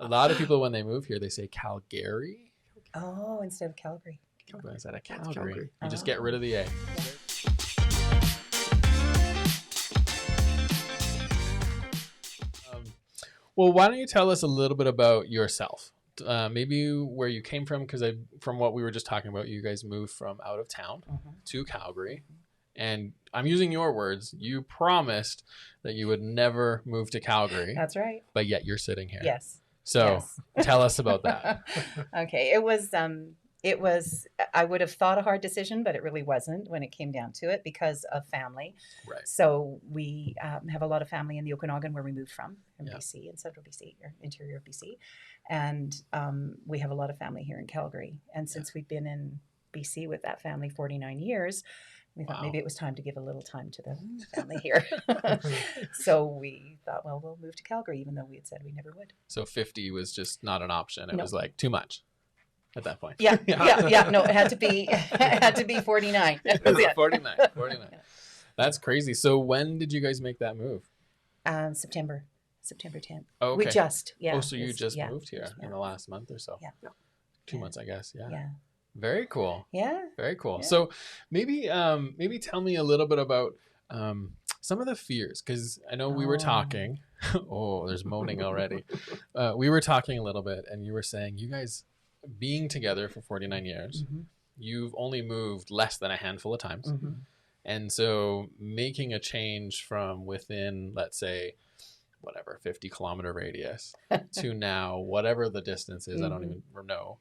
A lot of people, when they move here, they say Calgary. Oh, instead of Calgary. Instead of Calgary. Calgary. You just get rid of the A. Well, why don't you tell us a little bit about yourself? Maybe where you came from, because from what we were just talking about, you guys moved from out of town to Calgary. And I'm using your words. You promised that you would never move to Calgary. That's right. But yet you're sitting here. Yes. So tell us about that. Okay. It was, I would have thought a hard decision, but it really wasn't when it came down to it because of family. Right. So we have a lot of family in the Okanagan where we moved from BC, in central BC, or interior of BC. And we have a lot of family here in Calgary. And since we've been in BC with that family 49 years, we thought maybe it was time to give a little time to the family here. So we thought, well, we'll move to Calgary, even though we had said we never would. So 50 was just not an option. It was like too much at that point. Yeah. No, it had to be 49. It was 49. That's crazy. So when did you guys make that move? September 10th. Oh, okay. We just, Oh, so you just moved here in the last month or so? Yeah. 2 months, I guess. Yeah. Very cool. Yeah. Very cool. Yeah. So maybe tell me a little bit about some of the fears, because I know we were talking. Oh, there's moaning already. We were talking a little bit, and you were saying you guys being together for 49 years, you've only moved less than a handful of times. And so making a change from within, let's say, whatever, 50-kilometer radius to now, whatever the distance is, I don't even know.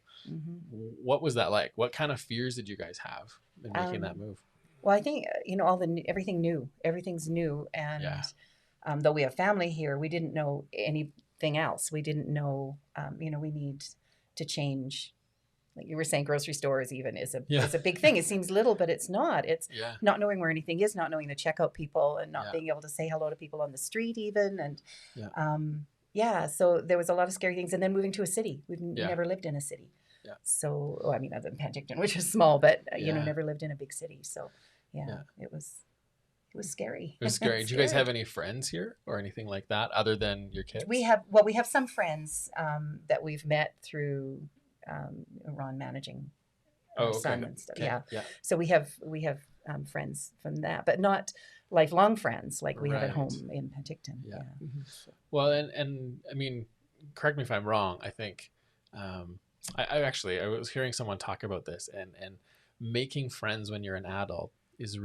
What was that like? What kind of fears did you guys have in making that move? Well, I think, everything's new. And though we have family here, we didn't know anything else. We didn't know, we need to change. Like you were saying, grocery stores even is a big thing. It seems little, but it's not. It's not knowing where anything is, not knowing the checkout people, and not being able to say hello to people on the street even. And so there was a lot of scary things. And then moving to a city. We've never lived in a city. So, other than Penticton, which is small, but never lived in a big city. So it was scary. It was scary. Do you guys have any friends here or anything like that other than your kids? We have some friends that we've met through Ron managing our son and stuff. Yeah. So we have friends from that, but not lifelong friends like we have at home in Penticton. Well, and I mean, correct me if I'm wrong. I think I was hearing someone talk about this, and making friends when you're an adult is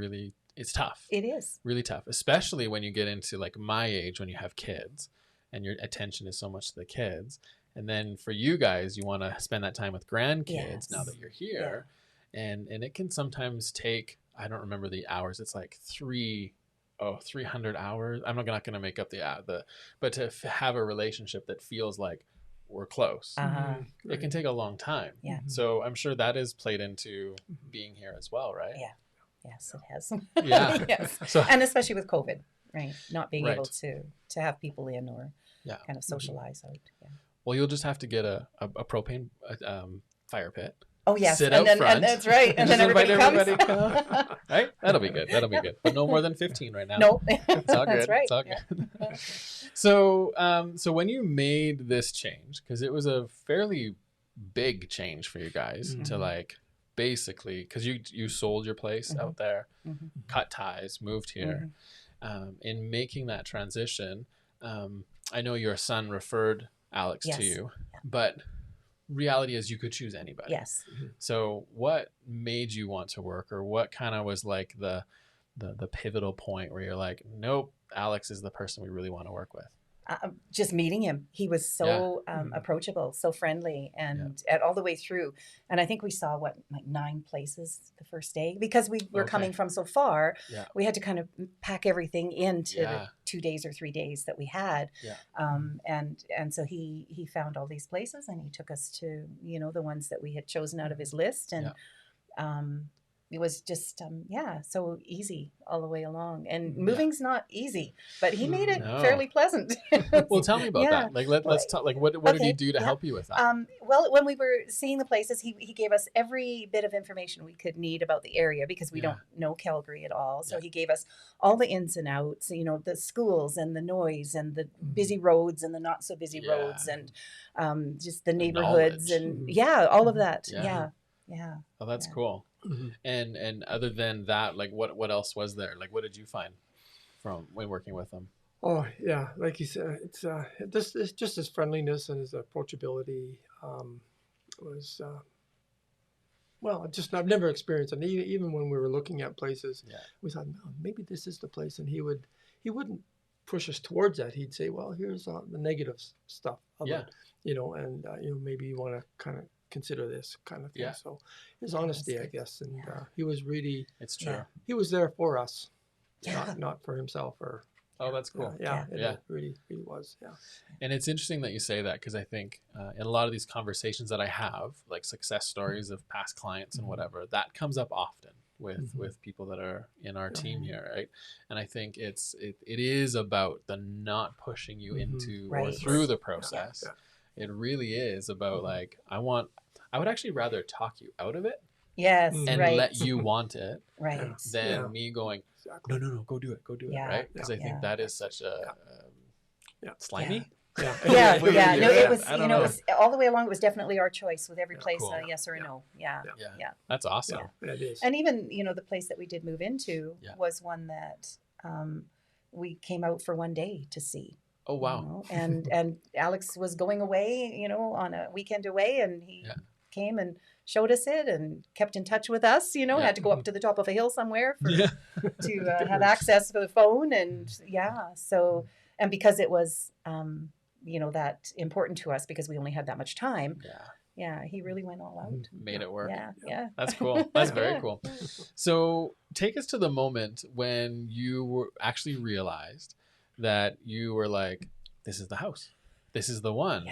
it's tough. It is really tough, especially when you get into like my age, when you have kids and your attention is so much to the kids. And then for you guys, you want to spend that time with grandkids now that you're here. And it can sometimes take, I don't remember the hours. It's like 300 hours. I'm not going to make up but to have a relationship that feels like we're close, it can take a long time. So I'm sure that is played into being here as well, right? Yes, it has. Yes. So, and especially with COVID, right? Not being able to have people in or kind of socialize out. Well, you'll just have to get a propane fire pit. Oh, yes. Sit out front. And that's right. And then everybody comes. Right? That'll be good. But no more than 15 right now. No. It's all good. That's right. It's all good. So when you made this change, because it was a fairly big change for you guys to like basically, because you sold your place out there, cut ties, moved here. In making that transition, I know your son referred Alex to you, but reality is you could choose anybody. Yes. So what made you want to work, or what kind of was like the pivotal point where you're like, nope, Alex is the person we really want to work with? Just meeting him. He was so approachable, so friendly, and all the way through. And I think we saw 9 places the first day, because we were coming from so far. We had to kind of pack everything into the 2 days or 3 days that we had. And so he found all these places, and he took us to the ones that we had chosen out of his list, and it was just so easy all the way along, and moving's not easy, but he made it fairly pleasant. Well, tell me about that. Like let's talk. Like what did he do to help you with that? Well, when we were seeing the places, he gave us every bit of information we could need about the area, because we don't know Calgary at all. So he gave us all the ins and outs, the schools and the noise and the busy roads and the not so busy roads, and just the neighborhoods and all of that. Yeah. Oh, that's cool. And other than that, like what else was there? Like what did you find from when working with them? Oh yeah, like you said, it's just his friendliness and his approachability was I've never experienced it. Even when we were looking at places, we thought, no, maybe this is the place, and he wouldn't push us towards that. He'd say, well, here's the negative stuff of it, and maybe you want to kind of consider this kind of thing. Yeah. So his honesty, I guess, and he was really, it's true. He was there for us, not for himself or. Oh, that's cool. It really was. Yeah. And it's interesting that you say that, because I think in a lot of these conversations that I have, like success stories of past clients and whatever, that comes up often with people that are in our team here, right? And I think it is about the not pushing you into or through the process. Yeah. It really is about like, I would actually rather talk you out of it. Yes. And let you want it. Right. Than me going, no, go do it. Right. Because I think that is such a slimy. No, it was, it was all the way along. It was definitely our choice with every place, a yes or a no. Yeah. That's awesome. Yeah, it is. And even, the place that we did move into was one that we came out for one day to see. Oh, wow. And Alex was going away, on a weekend away, and he came and showed us it and kept in touch with us, had to go up to the top of a hill somewhere to have access to the phone. And so, and because it was, that important to us, because we only had that much time. Yeah, he really went all out. Made it work. Yeah. That's cool. That's very cool. So take us to the moment when you actually realized that you were like, this is the house. This is the one.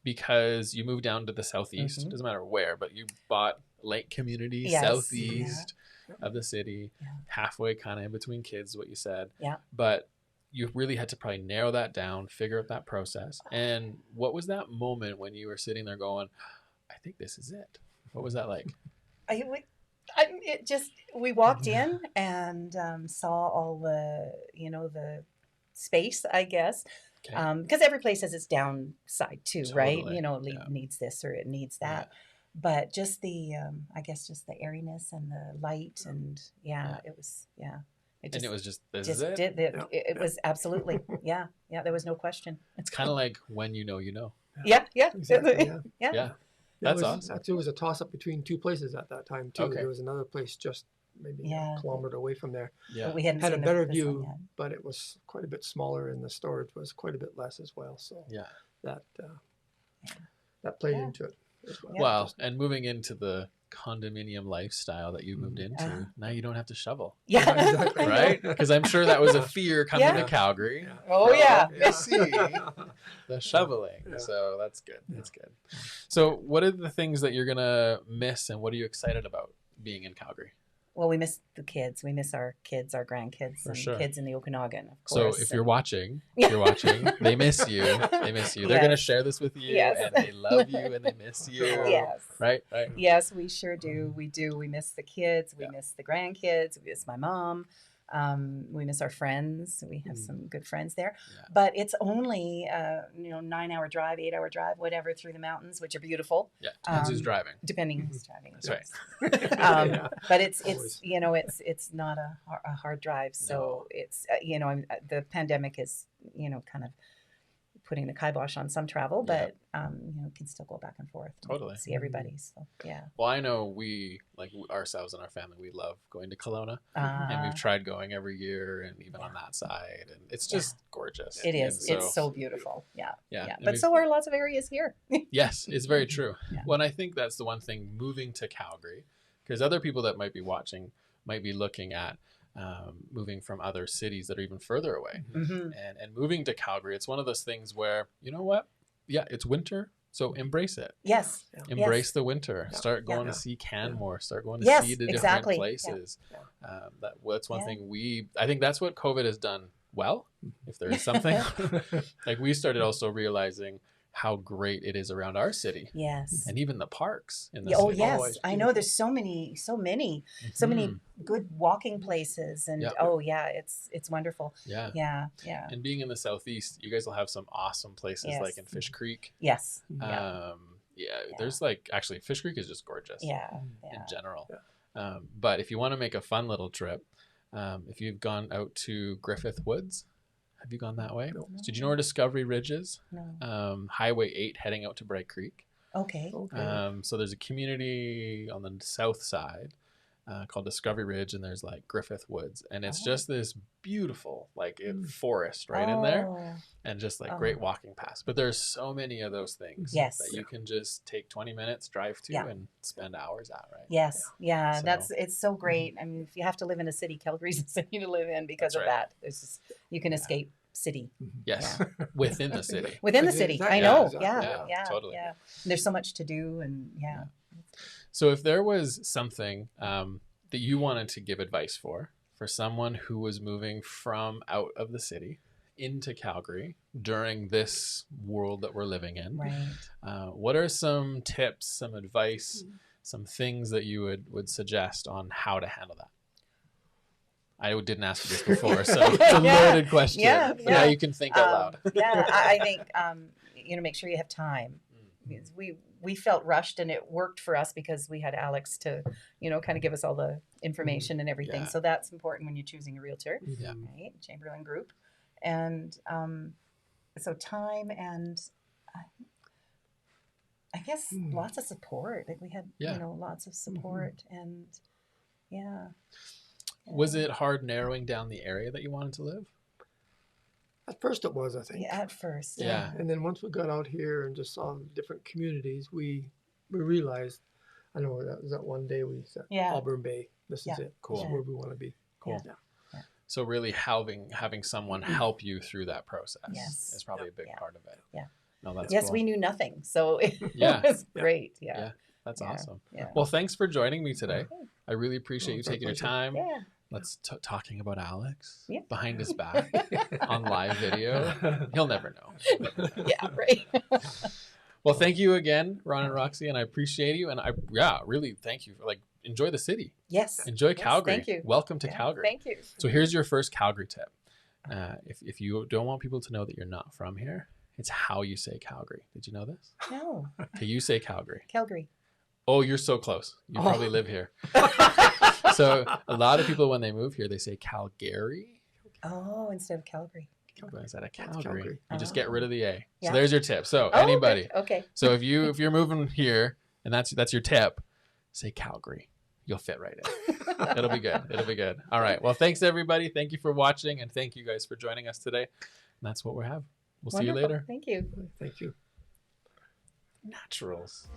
Because you moved down to the southeast. Doesn't matter where, but you bought Lake Community, southeast of the city, halfway kind of in between kids, what you said. Yeah. But you really had to probably narrow that down, figure out that process. And what was that moment when you were sitting there going, I think this is it? What was that like? We walked in and saw all the, the space, I guess. Okay. Because every place has its downside too, right? It needs this or it needs that. But just the, I guess just the airiness and the light and it was, It was just, this is it? It was absolutely, there was no question. It's kind of like when you know. Yeah. Exactly, yeah. That's awesome. Actually, it was a toss-up between two places at that time, too. Okay. There was another place just maybe a kilometer away from there. Yeah. But we hadn't had a better view, but it was quite a bit smaller, and the storage was quite a bit less as well. So that played into it as well. Well, and moving into the condominium lifestyle that you moved into, now you don't have to shovel. Yeah, exactly. Right? Because I'm sure that was a fear coming to Calgary. Oh, yeah. See the shoveling. So that's good. That's good. So what are the things that you're going to miss, and what are you excited about being in Calgary? Well, we miss the kids. We miss our kids, our grandkids, and kids in the Okanagan, of course. So if you're watching, they miss you. They miss you. They're going to share this with you, and they love you, and they miss you. Yes. Right? Yes, we sure do. We do. We miss the kids. We miss the grandkids. We miss my mom. We miss our friends. We have some good friends there, but it's only 9-hour drive, 8-hour drive, whatever, through the mountains, which are beautiful. Yeah, depends who's driving. Depending who's driving. That's right. But it's not a hard drive. So it's the pandemic is kind of putting the kibosh on some travel, but can still go back and forth. Totally. And see everybody. So Well, I know we, like ourselves and our family, we love going to Kelowna, and we've tried going every year, and even on that side, and it's just gorgeous. It is. It's so beautiful. Yeah. But so are lots of areas here. Yes, it's very true. Well, and I think that's the one thing moving to Calgary, because other people that might be watching might be looking at moving from other cities that are even further away, and moving to Calgary. It's one of those things where, you know what? Yeah, it's winter, So embrace it. Yes. Embrace the winter. Yeah. Start going Yeah. to see Canmore. Start going to Yes, see the exactly. different places. Yeah. That's one thing I think that's what COVID has done well, if there is something. Like we started also realizing how great it is around our city. Yes. And even the parks in the Oh city. yes, I know. There's so many good walking places, and it's wonderful. Yeah. Yeah, yeah. And being in the southeast, you guys will have some awesome places like in Fish Creek. Yes. There's like actually Fish Creek is just gorgeous. Yeah. In general. Yeah. But if you want to make a fun little trip, if you've gone out to Griffith Woods, have you gone that way? No. So did you know where Discovery Ridge is? No. Highway 8 heading out to Bright Creek. Okay. So there's a community on the south side called Discovery Ridge, and there's like Griffith Woods, and it's just this beautiful like forest right in there, and just like great walking paths. But there's so many of those things that you can just take 20 minutes, drive to, and spend hours at, right? Yes. Yeah. So, it's so great. I mean, if you have to live in a city, Calgary's a city to live in because of that. There's just, you can escape city. Yes. Within the city. Within the city. Exactly. I know. Exactly. Yeah. Totally. Yeah. And there's so much to do, and So if there was something that you wanted to give advice for someone who was moving from out of the city into Calgary during this world that we're living in, right? What are some tips, some advice, some things that you would suggest on how to handle that? I didn't ask you this before, so it's a loaded question. Yeah, you can think out loud. I think make sure you have time. Because we felt rushed, and it worked for us because we had Alex to, kind of give us all the information and everything. Yeah. So that's important when you're choosing a realtor, Yeah. right? Chamberlain Group, and so time and I guess lots of support. Like we had, lots of support, and Was it hard narrowing down the area that you wanted to live? At first it was, I think. Yeah, at first. Yeah. And then once we got out here and just saw different communities, we realized, I know that one day we said, Auburn Bay, this is it. Cool. This is where we want to be. Cool. Yeah. So really having someone help you through that process is probably a big part of it. Yeah. No, that's yes, cool. we knew nothing. So it was great. Yeah. That's awesome. Yeah. Well, thanks for joining me today. I really appreciate you taking your time. Yeah. Let's talking about Alex behind his back on live video. He'll never know. Yeah, right. Well, thank you again, Ron and Roxy, and I appreciate you. And really thank you for enjoy the city. Yes. Enjoy Calgary. Thank you. Welcome to Calgary. Thank you. So here's your first Calgary tip. If you don't want people to know that you're not from here, it's how you say Calgary. Did you know this? No. Okay, you say Calgary. Calgary. Oh, you're so close. You probably live here. So a lot of people, when they move here, they say Calgary. Oh, instead of Calgary. Instead of Calgary. You just get rid of the A. Yeah. So there's your tip. So anybody. Okay. So if you're moving here and that's your tip, say Calgary. You'll fit right in. It'll be good. It'll be good. All right. Well, thanks everybody. Thank you for watching, and thank you guys for joining us today. And that's what we have. We'll see you later. Thank you. Thank you. Naturals.